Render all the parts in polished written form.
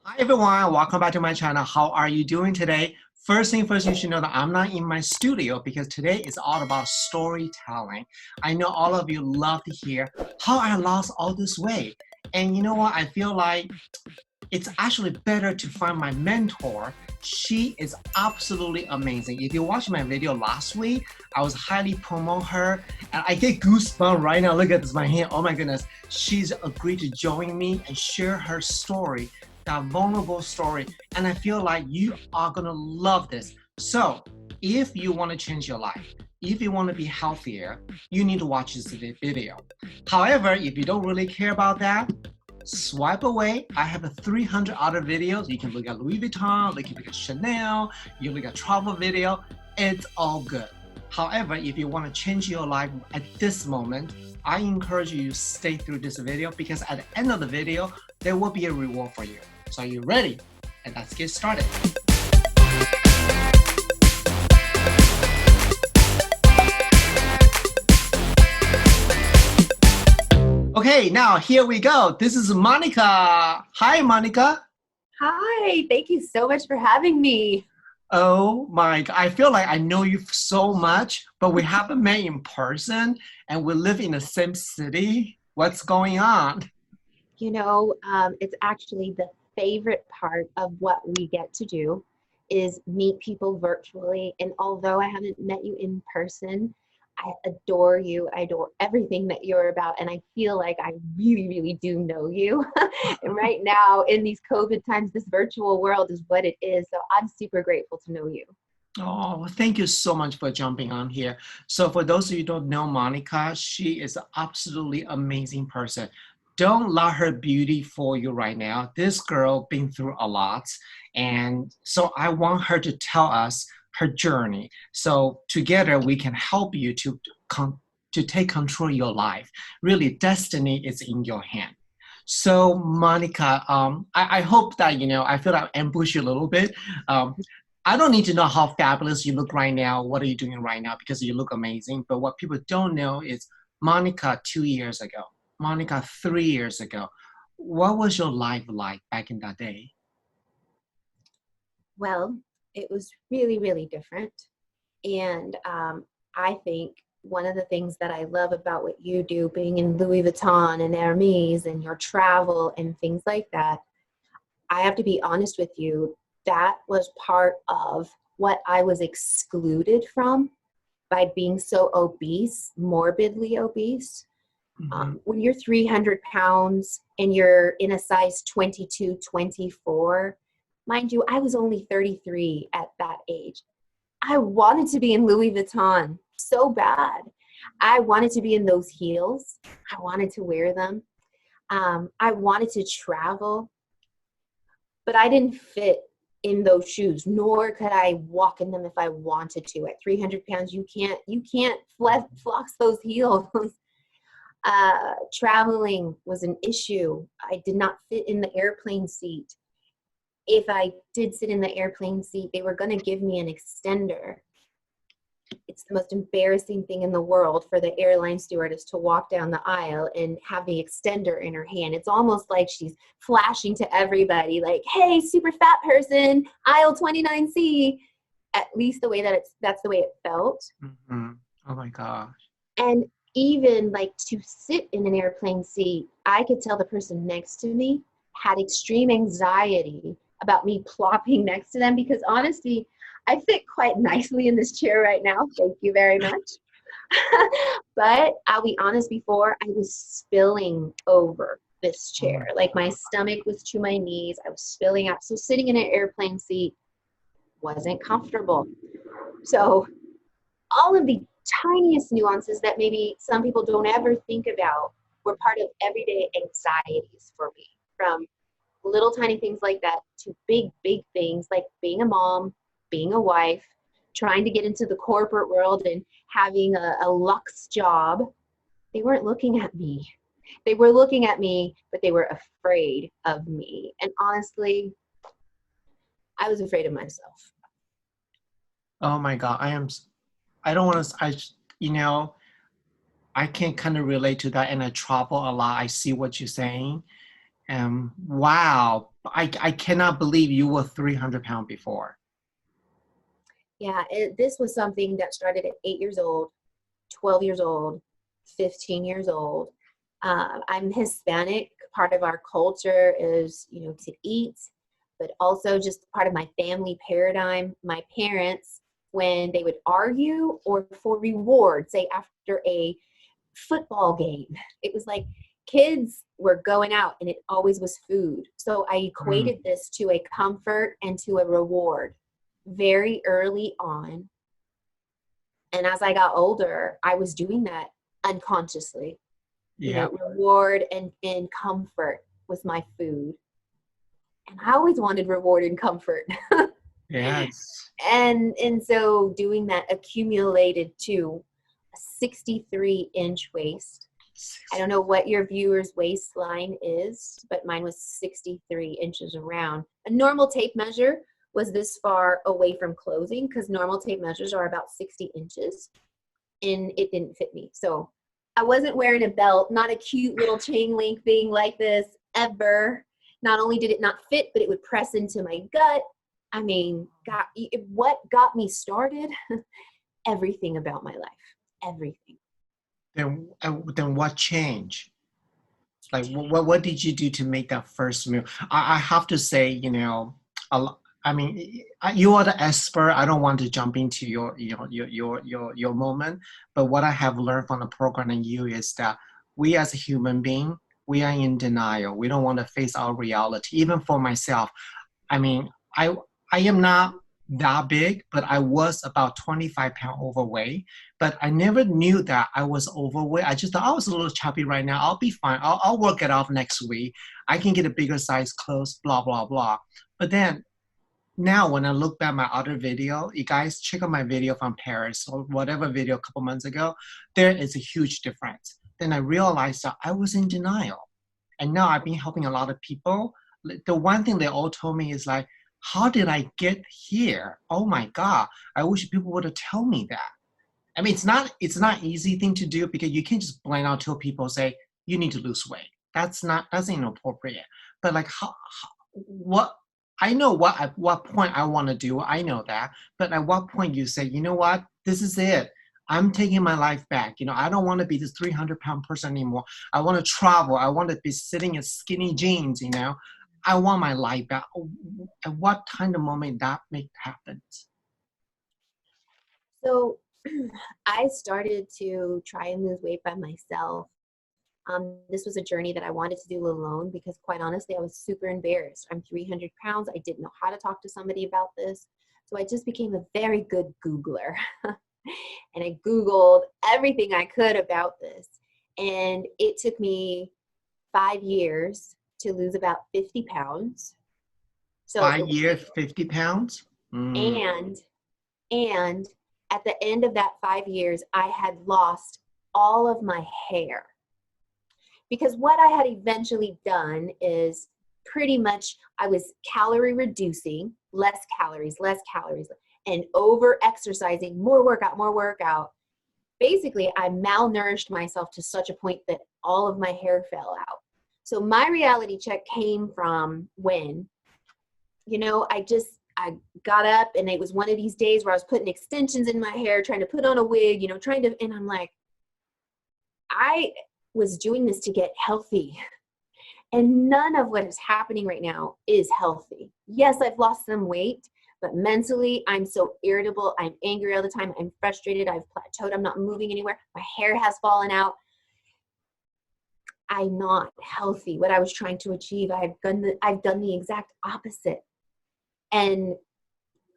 Hi everyone, welcome back to my channel. How are you doing today? First thing first, you should know that I'm not in my studio because today is all about storytelling. I know all of you love to hear how I lost all this weight. And you know what? I feel like it's actually better to find my mentor. She is absolutely amazing. If you watched my video last week, I was highly promote her and I get goosebumps right now. Look at this, my hand. Oh my goodness. She's agreed to join me and share her story, that vulnerable story. And I feel like you are gonna love this. So if you want to change your life, if you want to be healthier, you need to watch this video. However, if you don't really care about that, swipe away. I have 300 other videos. You can look at Louis Vuitton, you can look at Chanel, you can look at travel video. It's all good. However, if you want to change your life at this moment, I encourage you to stay through this video because at the end of the video, there will be a reward for you. So are you ready? And let's get started. Okay, now here we go. This is Monica. Hi, Monica. Hi, thank you so much for having me. Oh my God, I feel like I know you so much, but we haven't met in person and we live in the same city. What's going on? It's actually the favorite part of what we get to do is meet people virtually. And although I haven't met you in person, I adore you. I adore everything that you're about. And I feel like I really, really do know you. And right now in these COVID times, this virtual world is what it is. So I'm super grateful to know you. Oh, thank you so much for jumping on here. So for those of you who don't know Monica, she is an absolutely amazing person. Don't let her beauty fool you right now. This girl been through a lot. And so I want her to tell us her journey. So together we can help you to take control of your life. Really, destiny is in your hand. So Monica, I hope that, I feel like I ambush you a little bit. Um, I don't need to know how fabulous you look right now. What are you doing right now? Because you look amazing. But what people don't know is Monica 2 years ago, Monica 3 years ago. What was your life like back in that day? Well, it was really, really different. And I think one of the things that I love about what you do, being in Louis Vuitton and Hermes and your travel and things like that, I have to be honest with you, that was part of what I was excluded from by being so obese, morbidly obese. Mhm. When you're 300 pounds and you're in a size 22, 24, mind you, I was only 33 at that age. I wanted to be in Louis Vuitton so bad. I wanted to be in those heels. I wanted to wear them. I wanted to travel, but I didn't fit in those shoes, nor could I walk in them if I wanted to. At 300 pounds, you can't flox those heels. Traveling was an issue. I did not fit in the airplane seat. If I did sit in the airplane seat, they were going to give me an extender. It's the most embarrassing thing in the world for the airline stewardess to walk down the aisle and have the extender in her hand. It's almost like she's flashing to everybody like, hey, super fat person, aisle 29C. At least that's the way it felt. Mhm. Oh my gosh. And even like to sit in an airplane seat, I could tell the person next to me had extreme anxiety about me plopping next to them because honestly, I fit quite nicely in this chair right now. Thank you very much. But I'll be honest, before I was spilling over this Oh my chair. Like my stomach was to my knees. I was spilling out. So sitting in an airplane seat wasn't comfortable. So all of the tiniest nuances that maybe some people don't ever think about were part of everyday anxieties for me, from little tiny things like that to big, big things like being a mom, being a wife, trying to get into the corporate world and having a luxe job. They weren't looking at me. They were looking at me, but they were afraid of me. And honestly, I was afraid of myself. Oh my God. I don't want to, you know, I can kind of relate to that and I travel a lot. I see what you're saying. Wow. I cannot believe you were 300 pounds before. Yeah, this was something that started at 8 years old, 12 years old, 15 years old. I'm Hispanic. Part of our culture is, to eat, but also just part of my family paradigm. My parents, when they would argue or for reward, say after a football game, it was like kids were going out and it always was food. So I Mm, equated this to a comfort and to a reward very early on. And as I got older, I was doing that unconsciously. yeah. Reward and comfort was my food. And I always wanted reward and comfort. Yes. And so doing that accumulated to a 63-inch waist. I don't know what your viewer's waistline is, but mine was 63 inches around. A normal tape measure was this far away from closing because normal tape measures are about 60 inches, and it didn't fit me. So I wasn't wearing a belt, not a cute little chain link thing like this ever. Not only did it not fit, but it would press into my gut. I mean, what got me started? Everything about my life, everything. Then what changed? Like, what did you do to make that first move? I have to say, I mean, you are the expert. I don't want to jump into your moment, but what I have learned from the program and you is that we as a human being, we are in denial. We don't want to face our reality. Even for myself, I mean, I am not that big, but I was about 25 pounds overweight. But I never knew that I was overweight. I just thought I was a little chubby right now. I'll be fine. I'll work it off next week. I can get a bigger size clothes, blah, blah, blah. But then now when I look back my other video, you guys check out my video from Paris or whatever video a couple months ago, there is a huge difference. Then I realized that I was in denial. And now I've been helping a lot of people. The one thing they all told me is like, how did I get here? Oh my God. I wish people would have told me that. I mean, it's not easy thing to do because you can't just blind out tell people say you need to lose weight. That's inappropriate. But like what I know what at what point I want to do. I know that. But at what point you say, you know what, this is it. I'm taking my life back. I don't want to be this 300-pound person anymore. I want to travel. I want to be sitting in skinny jeans. I want my life back. At what kind of moment that make happen? So I started to try and lose weight by myself. This was a journey that I wanted to do alone because quite honestly, I was super embarrassed. I'm 300 pounds. I didn't know how to talk to somebody about this. So I just became a very good Googler. And I Googled everything I could about this. And it took me 5 years to lose about 50 pounds. So it 5 years, 50 pounds? Mm. and and at the end of that 5 years, I had lost all of my hair. Because what I had eventually done is pretty much I was calorie reducing, less calories, and over exercising, more workout. Basically, I malnourished myself to such a point that all of my hair fell out. So my reality check came from when, I got up and it was one of these days where I was putting extensions in my hair, trying to put on a wig, and I'm like, I was doing this to get healthy. And none of what is happening right now is healthy. Yes, I've lost some weight, but mentally, I'm so irritable. I'm angry all the time. I'm frustrated. I've plateaued. I'm not moving anywhere. My hair has fallen out. I'm not healthy. What I was trying to achieve, I've done the exact opposite. And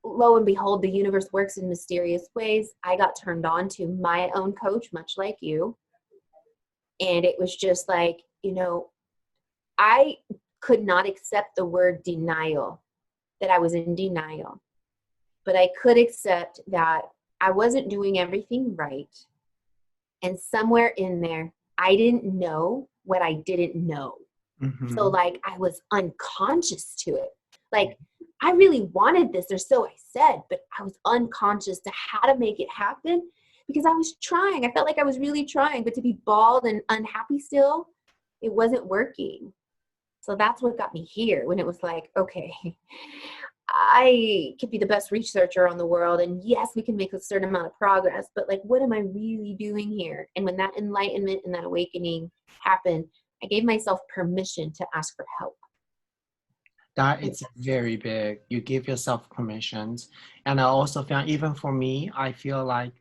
lo and behold, the universe works in mysterious ways. I got turned on to my own coach, much like you. And it was just like, I could not accept the word denial, that I was in denial. But I could accept that I wasn't doing everything right. And somewhere in there, I didn't know what I didn't know. So Mm-hmm. like I was unconscious to it. Like I really wanted this, or so I said, but I was unconscious to how to make it happen because I was trying. I felt like I was really trying, but to be bald and unhappy still, it wasn't working. So that's what got me here, when it was like, okay, I could be the best researcher on the world, and yes, we can make a certain amount of progress, but like, what am I really doing here? And when that enlightenment and that awakening happened, I gave myself permission to ask for help. That is very big. You give yourself permissions. And I also found, even for me, I feel like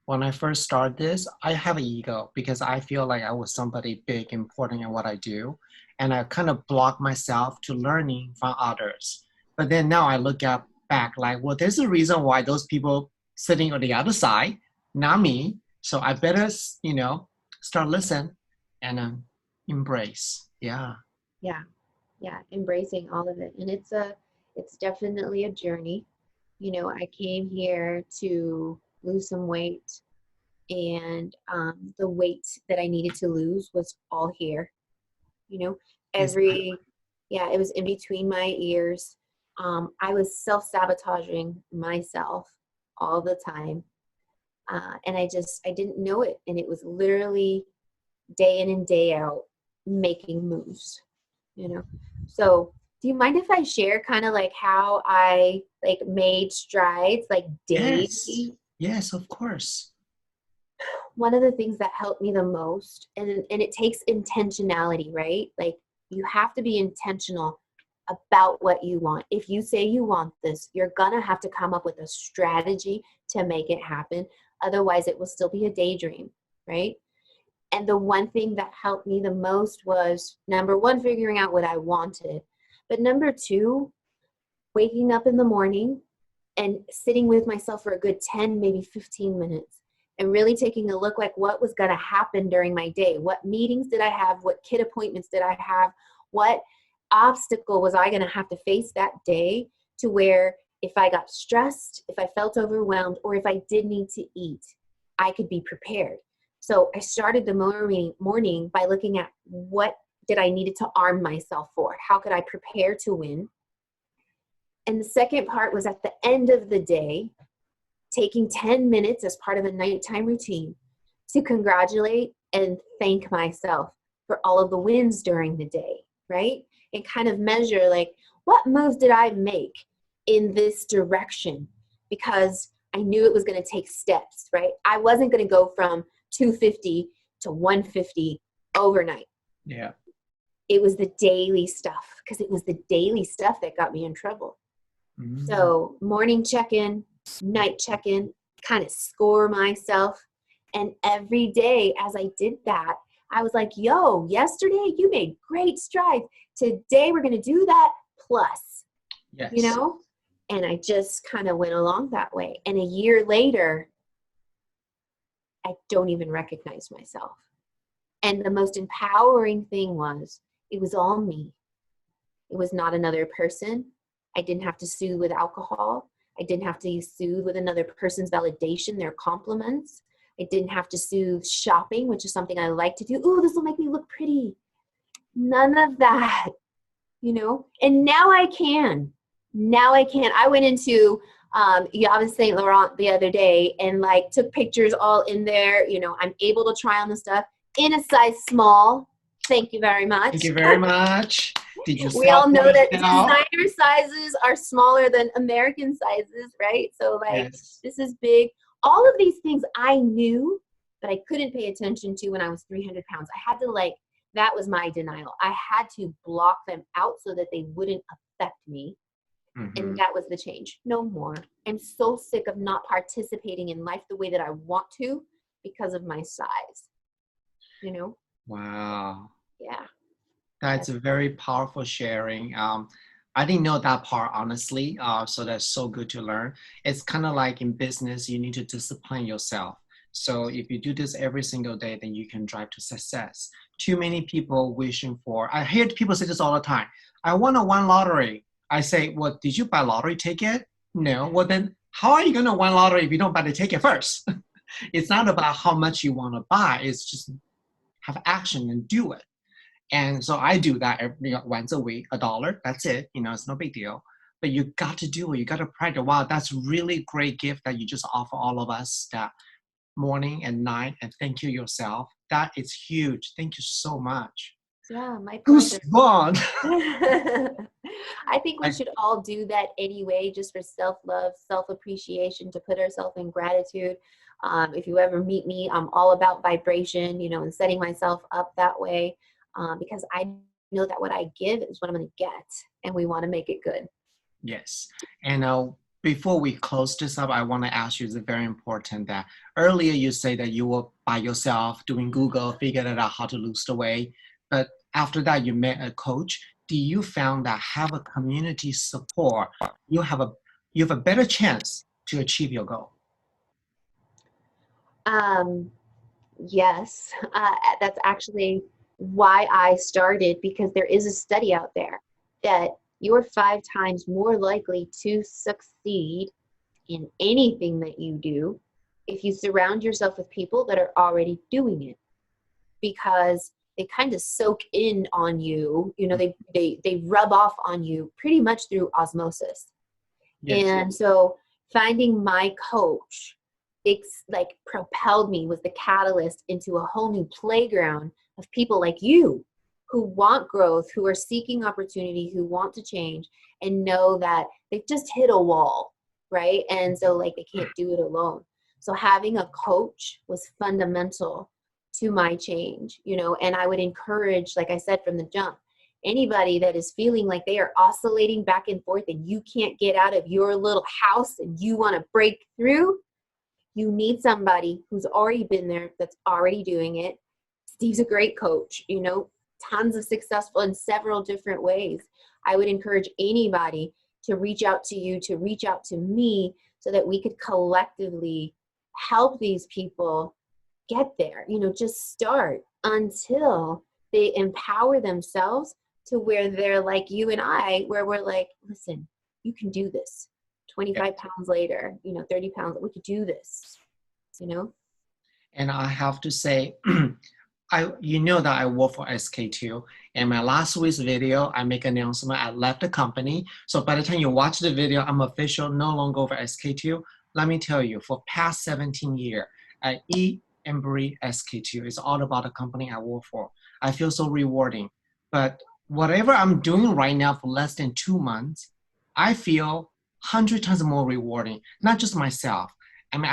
when I first started this, I have an ego because I feel like I was somebody big, important in what I do. And I kind of block myself to learning from others. But then now I look at back like, well, there's a reason why those people sitting on the other side, not me. So I better, start listen and embrace. Yeah. Yeah. Yeah, embracing all of it. And it's definitely a journey. I came here to lose some weight, and the weight that I needed to lose was all here. Yes. Every, yeah, it was in between my ears. I was self-sabotaging myself all the time. And I didn't know it. And it was literally day in and day out making moves. So do you mind if I share kind of like how I like made strides like Yes. daily? Yes, of course. One of the things that helped me the most, and it takes intentionality, right? Like, you have to be intentional about what you want. If you say you want this, you're gonna have to come up with a strategy to make it happen. Otherwise, it will still be a daydream, right? And the one thing that helped me the most was, number one, figuring out what I wanted. But number two, waking up in the morning and sitting with myself for a good 10, maybe 15 minutes and really taking a look, like, what was going to happen during my day? What meetings did I have? What kid appointments did I have? What obstacle was I going to have to face that day, to where if I got stressed, if I felt overwhelmed, or if I did need to eat, I could be prepared. So I started the morning by looking at what did I needed to arm myself for? How could I prepare to win? And the second part was at the end of the day, taking 10 minutes as part of a nighttime routine to congratulate and thank myself for all of the wins during the day, right? And kind of measure, like, what moves did I make in this direction? Because I knew it was going to take steps, right? I wasn't going to go from 250 to 150 overnight. Yeah. It was the daily stuff, because it was the daily stuff that got me in trouble. Mm. So morning check-in, night check-in, kind of score myself. And every day as I did that, I was like, yo, yesterday you made great strides. Today we're going to do that plus, Yes. And I just kind of went along that way. And a year later, I don't even recognize myself. And the most empowering thing was, it was all me. It was not another person. I didn't have to soothe with alcohol. I didn't have to soothe with another person's validation, their compliments. I didn't have to soothe shopping, which is something I like to do. Ooh, this will make me look pretty. None of that, And now I can. I went into Yves Saint Laurent the other day and like took pictures all in there. I'm able to try on the stuff in a size small. Thank you very much. Thank you very much. Did you We all know that now? designer sizes are smaller than American sizes, right? So like, Yes. This is big. All of these things I knew, but I couldn't pay attention to when I was 300 pounds. I had to that was my denial. I had to block them out so that they wouldn't affect me. Mm-hmm. And that was the change. No more. I'm so sick of not participating in life the way that I want to because of my size. Wow. Yeah. That's a very powerful sharing. I didn't know that part, honestly. So that's so good to learn. It's kind of like in business, you need to discipline yourself. So if you do this every single day, then you can drive to success. Too many people wishing for, I hear people say this all the time. I want to win lottery. I say, well, did you buy lottery ticket? No. Well, then how are you going to win lottery if you don't buy the ticket first? It's not about how much you want to buy. It's just have action and do it. And so I do that once a week, $1. That's it. It's no big deal. But you got to do it. You got to practice. Wow, that's really great gift that you just offer all of us that morning and night. And thank you yourself. That is huge. Thank you so much. Yeah, my pleasure. Goosebumps. I think we I, should all do that anyway, just for self-love, self-appreciation, to put ourselves in gratitude. If you ever meet me, I'm all about vibration, and setting myself up that way, because I know that what I give is what I'm going to get, and we want to make it good. yes. And before we close this up, I want to ask you, it's very important that earlier you say that you were by yourself doing Google, figured out how to lose the weight. But after that, you met a coach. Do you found that have a community support, you have a better chance to achieve your goal? Um, yes, that's actually why I started, because there is a study out there that you're 5 times more likely to succeed in anything that you do if you surround yourself with people that are already doing it, because they kind of soak in on you, they rub off on you pretty much through osmosis. Yes. And so finding my coach, it's like propelled me, was the catalyst into a whole new playground of people like you who want growth, who are seeking opportunity, who want to change, and know that they've just hit a wall, right? And so like they can't do it alone. So having a coach was fundamental to my change, and I would encourage, like I said from the jump, anybody that is feeling like they are oscillating back and forth and you can't get out of your little house and you want to break through, you need somebody who's already been there, that's already doing it. Steve's a great coach, tons of successful in several different ways. I would encourage anybody to reach out to you, to reach out to me, so that we could collectively help these people get there, just start until they empower themselves to where they're like you and I, where we're like, listen, you can do this. 25 pounds later, 30 pounds, we could do this, And I have to say, you know that I work for SK2. And my last week's video, I make an announcement. I left the company. So by the time you watch the video, I'm official, no longer over SK2. Let me tell you, for past 17 years, I eat and breathe SK2. It's all about the company I work for. I feel so rewarding. But whatever I'm doing right now for less than 2 months, I feel 100 times more rewarding. Not just myself. I mean,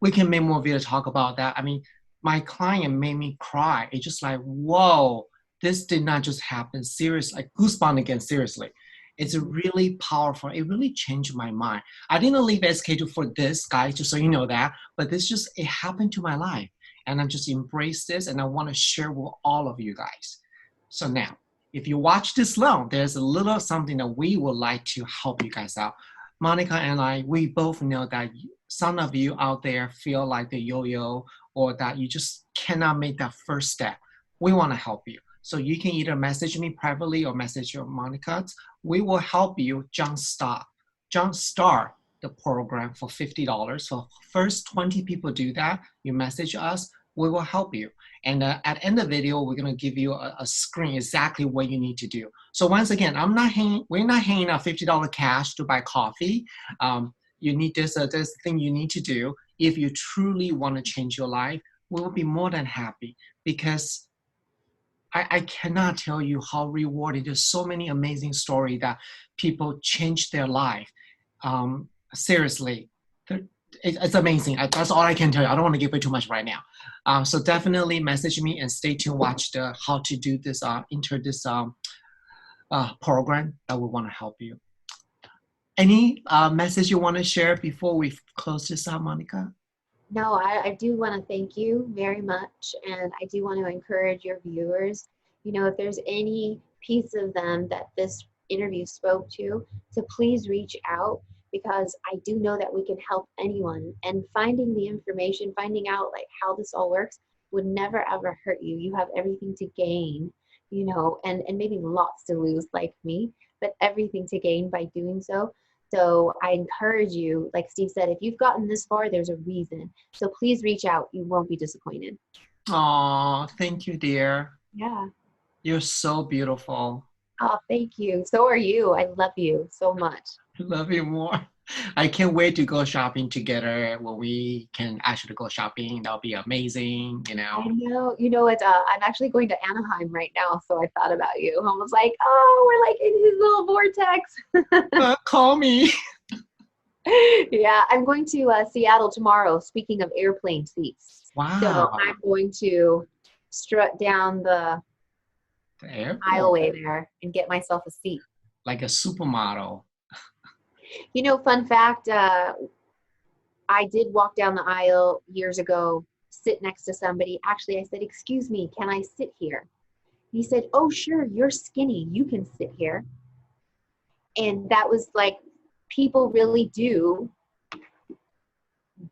we can make more video talk about that. I mean, my client made me cry. It's just like, whoa, this did not just happen. Seriously, like goosebumps again, seriously. It's really powerful. It really changed my mind. I didn't leave SK2 for this, guys, just so you know that, but it happened to my life. And I just embrace this and I want to share with all of you guys. So now, if you watch this long, there's a little something that we would like to help you guys out. Monica and I, we both know that some of you out there feel like the yo-yo, or that you just cannot make that first step. We want to help you. So you can either message me privately or message your Monica. We will help you jumpstart the program for $50. So first 20 people do that, you message us, we will help you. And at the end of the video, we're going to give you a screen exactly what you need to do. So once again, we're not hanging out $50 cash to buy coffee. You need this thing you need to do. If you truly want to change your life, we will be more than happy, because I cannot tell you how rewarding. There's so many amazing stories that people change their life. Seriously, it's amazing. That's all I can tell you. I don't want to give away too much right now. So definitely message me and stay tuned. Watch the how to do this, enter this program that we want to help you. Any message you want to share before we close this out, Monica? No, I do want to thank you very much. And I do want to encourage your viewers, if there's any piece of them that this interview spoke to please reach out, because I do know that we can help anyone. And finding the information, finding out like how this all works would never ever hurt you. You have everything to gain, and maybe lots to lose like me, but everything to gain by doing so. So I encourage you, like Steve said, if you've gotten this far, there's a reason. So please reach out. You won't be disappointed. Oh, thank you, dear. Yeah. You're so beautiful. Oh, thank you. So are you. I love you so much. I love you more. I can't wait to go shopping together when we can actually go shopping. That'll be amazing, you I know. know. You know what? I'm actually going to Anaheim right now, so I thought about you. I was like, oh, we're like in his little vortex. Call me. Yeah, I'm going to Seattle tomorrow. Speaking of airplane seats, so Wow. I'm going to strut down the The airport. aisleway there and get myself a seat. Like a supermodel. You know, fun fact, I did walk down the aisle years ago, sit next to somebody. Actually, I said, excuse me, can I sit here? He said, oh, sure, you're skinny. You can sit here. And that was like, people really do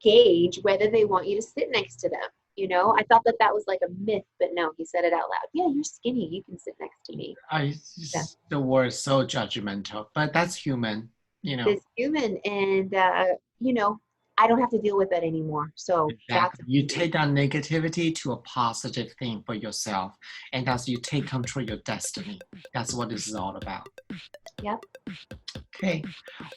gauge whether they want you to sit next to them. You know, I thought that that was like a myth, but no, he said it out loud. Yeah, you're skinny. You can sit next to me. Yeah. The word is so judgmental, but that's human, you know. It's human. And, you know, I don't have to deal with that anymore. So that's Exactly. You take that negativity to a positive thing for yourself, and that's you take control of your destiny. That's what this is all about. Yep. Okay.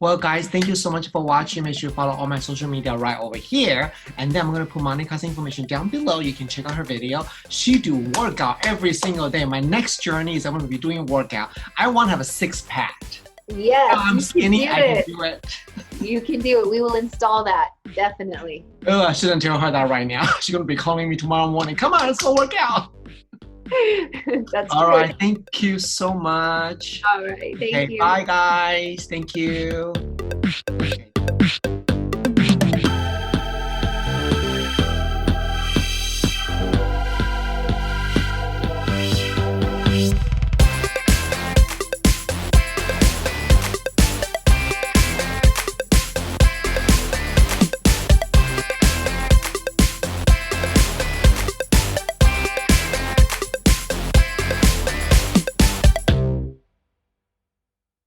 Well, guys, thank you so much for watching. Make sure you follow all my social media right over here. And then I'm going to put Monica's information down below. You can check out her video. She do workout every single day. My next journey is I'm going to be doing workout. I want to have a six-pack. Yes. I'm skinny. I can do it. You can do it. We will install that. Definitely. Oh, I shouldn't tell her that right now. She's going to be calling me tomorrow morning. Come on, let's go work out. That's all great. right. Thank you so much. All right. Thank you. Bye, guys. Thank you. Okay.